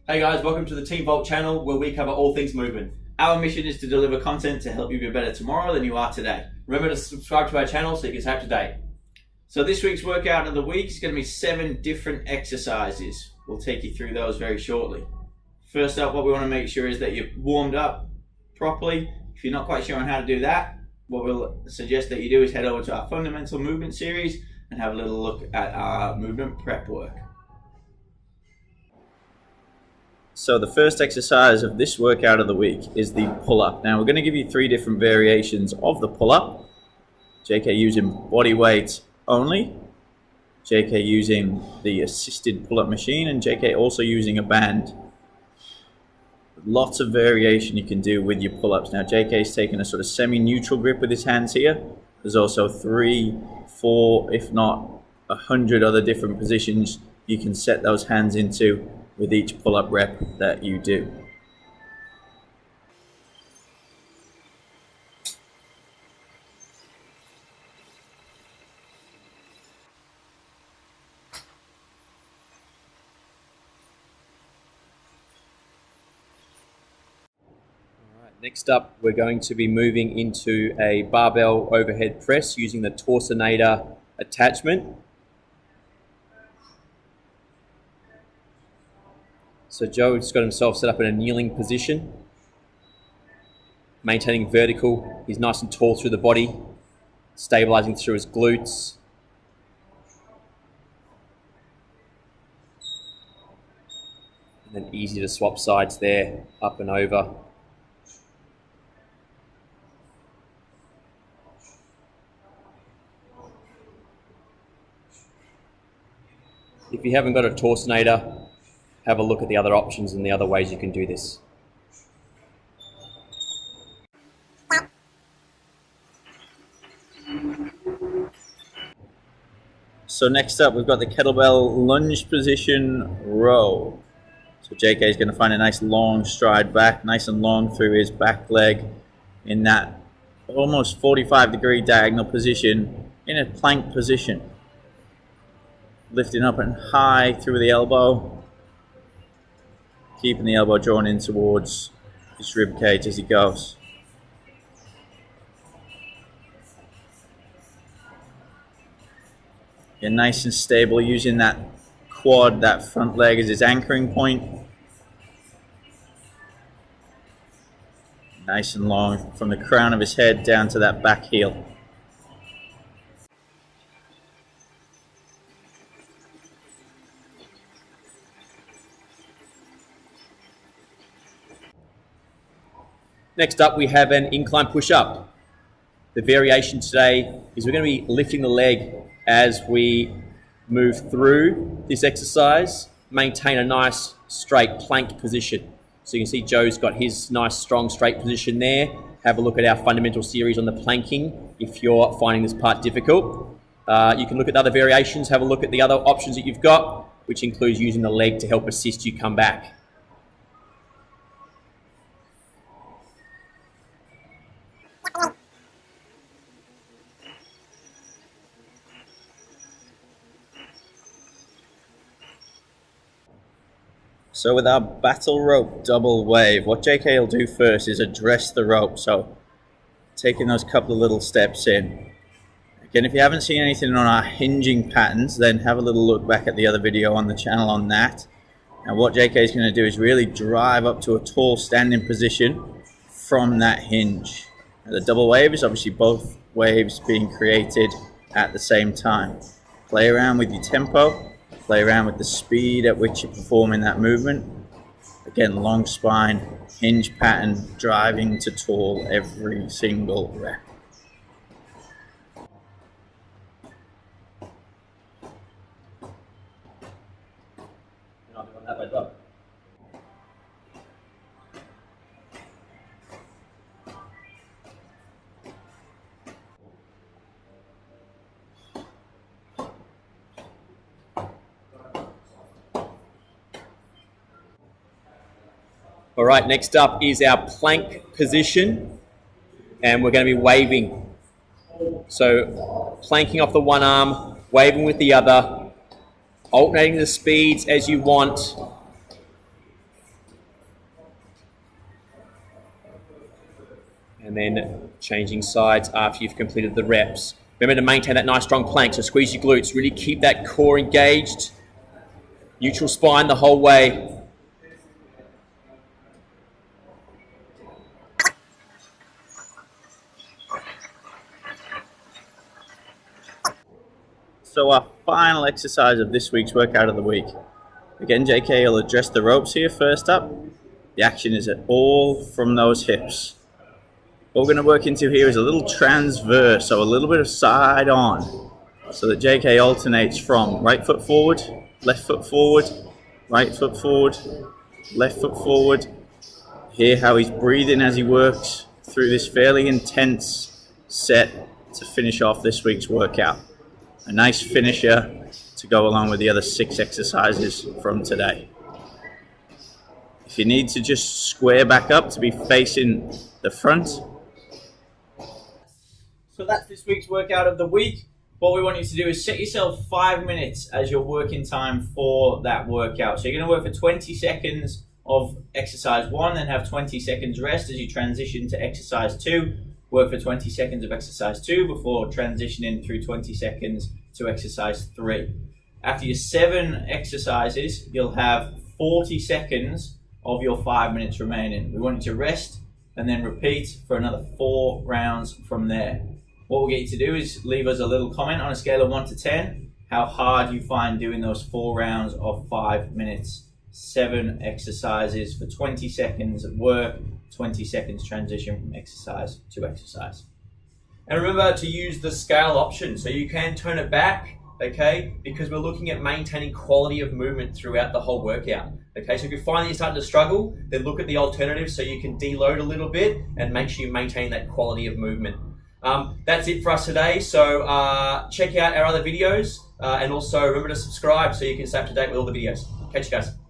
Hey guys, welcome to the Team Vault channel where we cover all things movement. Our mission is to deliver content to help you be better tomorrow than you are today. Remember to subscribe to our channel so you can stay up to date. So this week's workout of the week is going to be 7 different exercises. We'll take you through those very shortly. First up, what we want to make sure is that you're warmed up properly. If you're not quite sure on how to do that, what we'll suggest that you do is head over to our fundamental movement series and have a little look at our movement prep work. So the first exercise of this workout of the week is the pull-up. Now we're going to give you 3 different variations of the pull-up. JK using body weight only, JK using the assisted pull-up machine, and JK also using a band. Lots of variation you can do with your pull-ups. Now JK's taking a sort of semi-neutral grip with his hands here. There's also 3, 4, if not 100 other different positions you can set those hands into with each pull-up rep that you do. Next up, we're going to be moving into a barbell overhead press using the Torsionator attachment. So Joe's got himself set up in a kneeling position, maintaining vertical. He's nice and tall through the body, stabilizing through his glutes. And then easy to swap sides there, up and over. If you haven't got a Torsionator, have a look at the other options and the other ways you can do this. So next up, we've got the kettlebell lunge position row. So JK is going to find a nice long stride back, nice and long through his back leg in that almost 45-degree diagonal position in a plank position. Lifting up and high through the elbow. Keeping the elbow drawn in towards his rib cage as he goes. You're nice and stable using that quad, that front leg as his anchoring point. Nice and long from the crown of his head down to that back heel. Next up, we have an incline push-up. The variation today is we're going to be lifting the leg as we move through this exercise, maintain a nice straight plank position. So you can see Joe's got his nice strong straight position there. Have a look at our fundamental series on the planking if you're finding this part difficult. You can look at the other variations, have a look at the other options that you've got, which includes using the leg to help assist you come back. So with our battle rope double wave, what JK will do first is address the rope. So taking those couple of little steps in. Again, if you haven't seen anything on our hinging patterns, then have a little look back at the other video on the channel on that. And what JK is going to do is really drive up to a tall standing position from that hinge. Now, the double wave is obviously both waves being created at the same time. Play around with your tempo. Play around with the speed at which you're performing that movement. Again, long spine, hinge pattern, driving to tall every single rep. All right, next up is our plank position, and we're going to be waving. So planking off the one arm, waving with the other, alternating the speeds as you want. and then changing sides after you've completed the reps. Remember to maintain that nice strong plank, so squeeze your glutes, really keep that core engaged, neutral spine the whole way. So our final exercise of this week's workout of the week. Again, JK will address the ropes here first up. The action is all from those hips. What we're going to work into here is a little transverse, so a little bit of side on, so that JK alternates from right foot forward, left foot forward, right foot forward, left foot forward. Hear how he's breathing as he works through this fairly intense set to finish off this week's workout. A nice finisher to go along with the other 6 exercises from today. If you need to just square back up to be facing the front. So that's this week's workout of the week. What we want you to do is set yourself 5 minutes as your working time for that workout. So you're going to work for 20 seconds of exercise 1, then have 20 seconds rest as you transition to exercise 2. Work for 20 seconds of exercise 2 before transitioning through 20 seconds to exercise 3. After your 7 exercises, you'll have 40 seconds of your 5 minutes remaining. We want you to rest and then repeat for another 4 rounds from there. What we'll get you to do is leave us a little comment on a scale of 1 to 10, how hard you find doing those 4 rounds of 5 minutes. 7 exercises for 20 seconds at work, 20 seconds transition from exercise to exercise. And remember to use the scale option, so you can turn it back, okay? Because we're looking at maintaining quality of movement throughout the whole workout, okay? So if you find that you're starting to struggle, then look at the alternatives so you can deload a little bit and make sure you maintain that quality of movement. That's it for us today. So check out our other videos and also remember to subscribe so you can stay up to date with all the videos. Catch you guys.